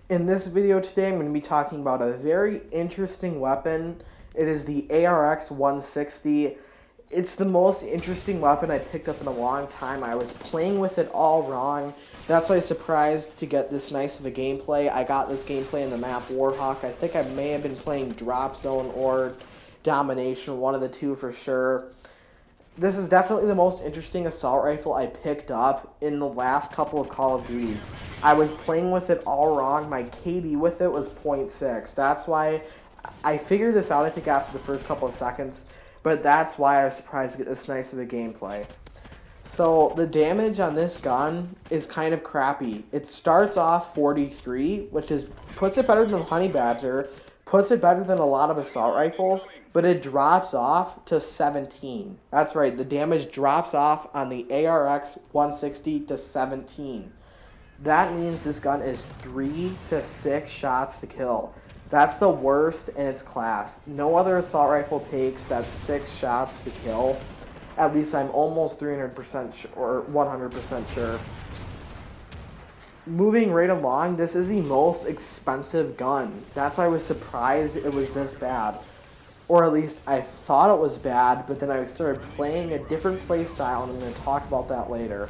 In this video today, I'm going to be talking about a very interesting weapon. It is the ARX-160. It's the most interesting weapon I picked up in a long time. I was playing with it all wrong. That's why I was surprised to get this nice of a gameplay. I got this gameplay in the map Warhawk. I think I may have been playing Drop Zone or Domination, one of the two for sure. This is definitely the most interesting assault rifle I picked up in the last couple of Call of Duties. I was playing with it all wrong. My KD with it was 0.6. That's why I figured this out, I think, after the first couple of seconds. But that's why I was surprised to get this nice of a gameplay. So the damage on this gun is kind of crappy. It starts off 43, which puts it better than the Honey Badger, puts it better than a lot of assault rifles, but it drops off to 17. That's right, the damage drops off on the ARX-160 to 17. That means this gun is 3 to 6 shots to kill. That's the worst in its class. No other assault rifle takes that 6 shots to kill. At least I'm almost 300% or 100% sure. Moving right along, this is the most expensive gun. That's why I was surprised it was this bad. Or at least I thought it was bad, but then I started playing a different playstyle, and I'm going to talk about that later.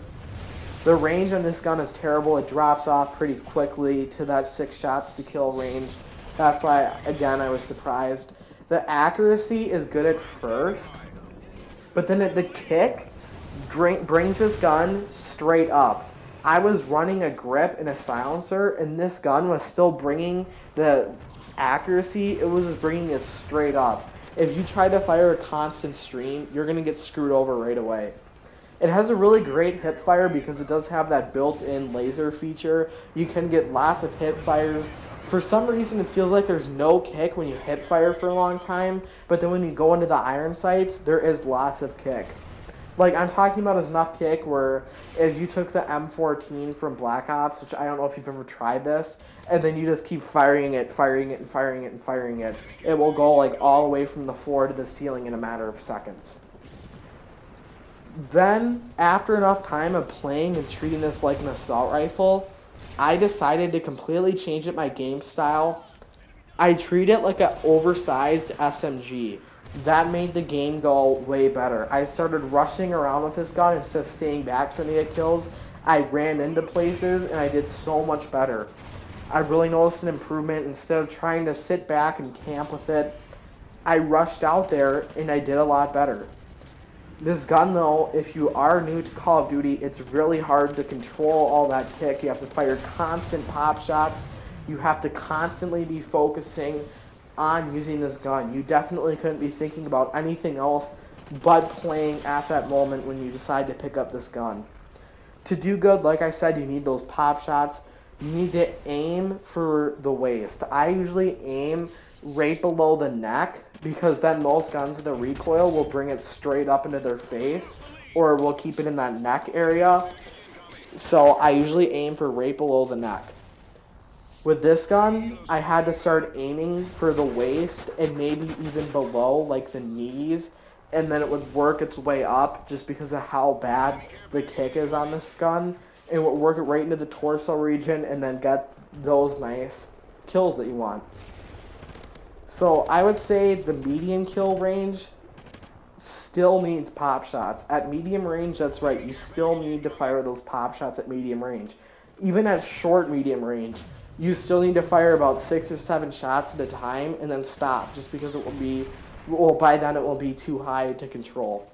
The range on this gun is terrible. It drops off pretty quickly to that 6 shots to kill range. That's why, again, I was surprised. The accuracy is good at first, but then the kick brings this gun straight up. I was running a grip and a silencer, and this gun was still bringing the accuracy. It was just bringing it straight up. If you try to fire a constant stream, you're going to get screwed over right away. It has a really great hip fire because it does have that built-in laser feature. You can get lots of hip fires. For some reason, it feels like there's no kick when you hip fire for a long time, but then when you go into the iron sights, there is lots of kick. Like, I'm talking about enough kick where if you took the M14 from Black Ops, which I don't know if you've ever tried this, and then you just keep firing it, it will go like all the way from the floor to the ceiling in a matter of seconds. Then, after enough time of playing and treating this like an assault rifle, I decided to completely change up my game style. I treat it like an oversized SMG. That made the game go way better. I started rushing around with this gun instead of staying back trying to get kills. I ran into places and I did so much better. I really noticed an improvement. Instead of trying to sit back and camp with it, I rushed out there and I did a lot better. This gun, though, if you are new to Call of Duty, it's really hard to control all that kick. You have to fire constant pop shots. You have to constantly be focusing on using this gun. You definitely couldn't be thinking about anything else but playing at that moment when you decide to pick up this gun. To do good, like I said, you need those pop shots. You need to aim for the waist. I usually aim right below the neck because then most guns with a recoil will bring it straight up into their face or will keep it in that neck area. So I usually aim for right below the neck. With this gun, I had to start aiming for the waist and maybe even below, like the knees, and then it would work its way up just because of how bad the kick is on this gun. It would work it right into the torso region and then get those nice kills that you want. So I would say the medium kill range still needs pop shots. At medium range, that's right, you still need to fire those pop shots at medium range. Even at short medium range, you still need to fire about 6 or 7 shots at a time and then stop, just because it will be, by then it will be too high to control.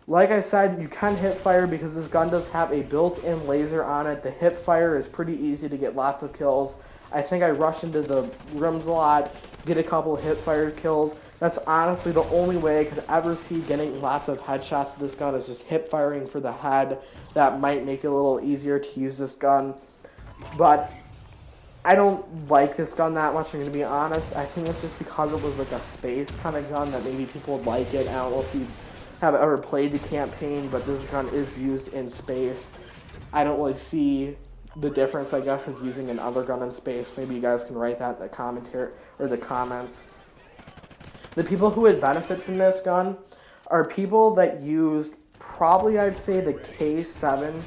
Like I said, you can hip fire because this gun does have a built-in laser on it. The hip fire is pretty easy to get lots of kills. I think I rush into the rooms a lot, get a couple of hip fire kills. That's honestly the only way I could ever see getting lots of headshots with this gun is just hip firing for the head. That might make it a little easier to use this gun. But I don't like this gun that much, I'm going to be honest. I think it's just because it was like a space kind of gun that maybe people would like it. I don't know if you have ever played the campaign, but this gun is used in space. I don't really see the difference, I guess, of using another gun in space. Maybe you guys can write that in the commentary or the comments. The people who would benefit from this gun are people that used probably, I'd say, the K7.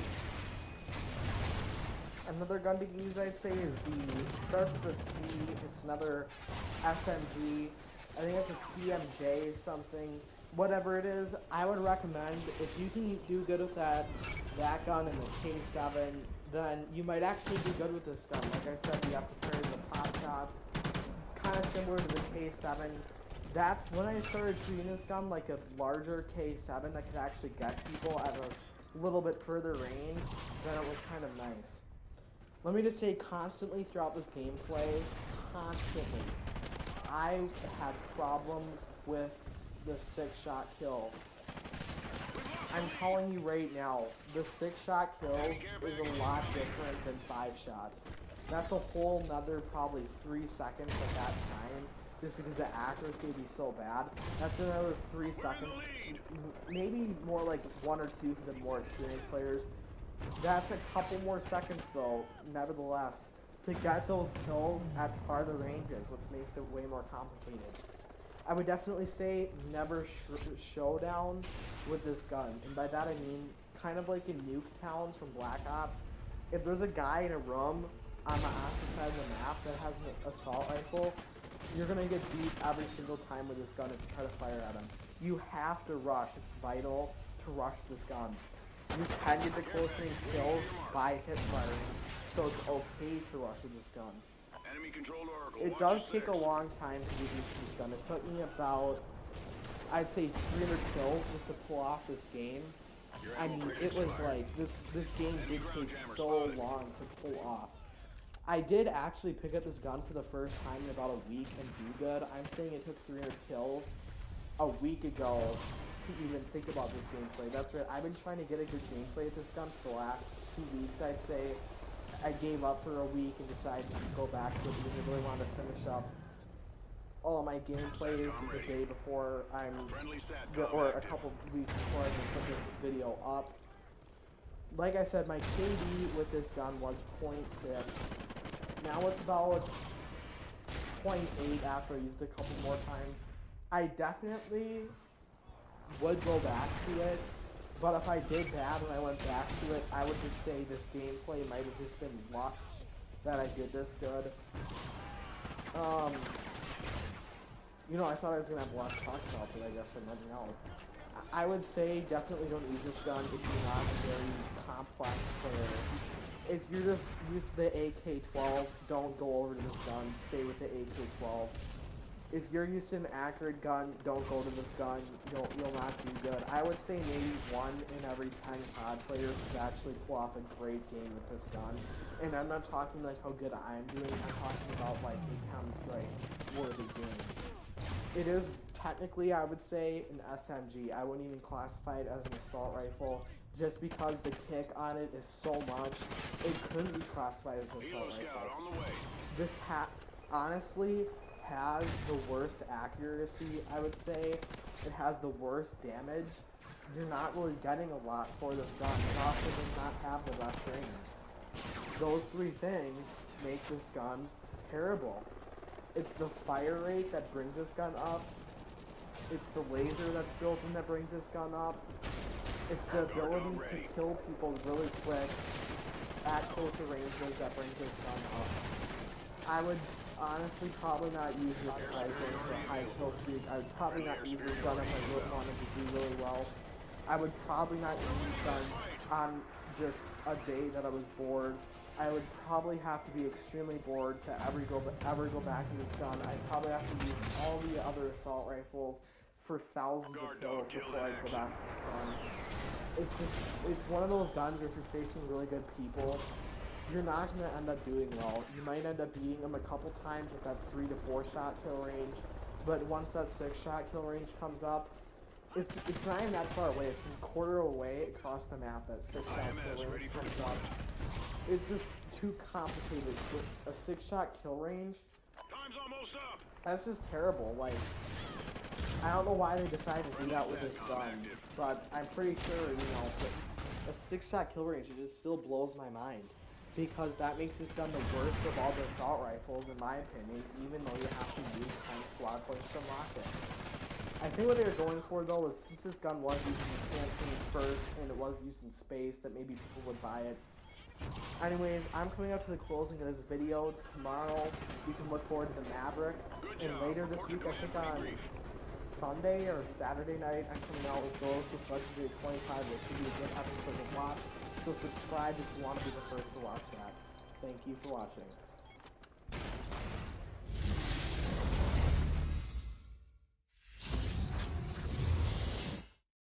I'm Another gun to use, I'd say, is starts with a C. It's another SMG. I think it's a CMJ something. Whatever it is, I would recommend if you can do good with that gun and the K7, then you might actually do good with this gun. Like I said, you have to carry the pot shots, kind of similar to the K7. That's when I started treating this gun like a larger K7 that could actually get people at a little bit further range. Then it was kind of nice. Let me just say, constantly throughout this gameplay, constantly, I had problems with the 6-shot kill. I'm telling you right now, the 6-shot kill is a lot different than 5 shots. That's a whole nother probably 3 seconds at that time, just because the accuracy would be so bad. That's another 3 seconds, maybe more like 1 or 2 for the more experienced players. That's a couple more seconds though, nevertheless, to get those kills at farther ranges, which makes it way more complicated. I would definitely say never showdown with this gun, and by that I mean kind of like in Nuketown from Black Ops. If there's a guy in a room on the opposite side of the map that has an assault rifle, you're gonna get beat every single time with this gun if you try to fire at him. You have to rush. It's vital to rush this gun. You can get the close range kills by hip firing, so it's okay to rush with this gun. Enemy controlled Oracle. It does take a long time to get used to this gun. It took me about, I'd say, 300 kills just to pull off this game. I mean, it was like, this game did take so long to pull off. I did actually pick up this gun for the first time in about a week and do good. I'm saying it took 300 kills a week ago to even think about this gameplay. That's right, I've been trying to get a good gameplay with this gun for the last 2 weeks, I'd say. I gave up for a week and decided to go back to it because I really wanted to finish up all of my gameplays the day before or a couple weeks before I can put this video up. Like I said, my KD with this gun was 0.6. Now it's about 0.8 after I used it a couple more times. I definitely would go back to it, but if I did bad and I went back to it, I would just say this gameplay might have just been luck that I did this good. You know, I thought I was going to have a lot to talk about, but I guess I'm running out. I would say definitely don't use this gun if you're not a very complex player. If you're just used to the AK-12, don't go over to this gun. Stay with the AK-12. If you're used to an accurate gun, don't go to this gun. You'll not do good. I would say maybe 1 in every 10 COD players could actually pull off a great game with this gun. And I'm not talking like how good I'm doing. I'm talking about like a Counter-Strike worthy game. It is technically, I would say, an SMG. I wouldn't even classify it as an assault rifle, just because the kick on it is so much. It couldn't be classified as an assault rifle. This honestly has the worst accuracy, I would say. It has the worst damage. You're not really getting a lot for this gun. It also does not have the best range. Those 3 things make this gun terrible. It's the fire rate that brings this gun up. It's the laser that's built in that brings this gun up. It's the ability to kill people really quick at closer ranges that brings this gun up. I would honestly probably not use this rifle for a high kill streak. I would probably not use this gun if I really wanted to do really well. I would probably not use this gun on just a day that I was bored. I would probably have to be extremely bored to ever go back to this gun. I'd probably have to use all the other assault rifles for thousands of kills before I go back to this gun. It's one of those guns where if you're facing really good people, you're not going to end up doing well. You might end up beating them a couple times with that 3 to 4 shot kill range, but once that 6 shot kill range comes up, it's not even that far away. It's a quarter away across the map that 6 shot kill range comes up. It's just too complicated. With a 6 shot kill range, time's almost up. That's just terrible. Like, I don't know why they decided to do that with this gun, but I'm pretty sure, you know, a 6 shot kill range, it just still blows my mind. Because that makes this gun the worst of all the assault rifles, in my opinion, even though you have to use 10 squad points to unlock it. I think what they were going for, though, is since this gun was used in the campaign first, and it was used in space, that maybe people would buy it. Anyways, I'm coming up to the closing of this video. Tomorrow, you can look forward to the Maverick. Good And job. later this Working week, I the think man on pretty Sunday or Saturday night, I'm coming out with Ghost with Legendary 25, which should be a good episode to watch. So subscribe if you want to be the first to watch that. Thank you for watching.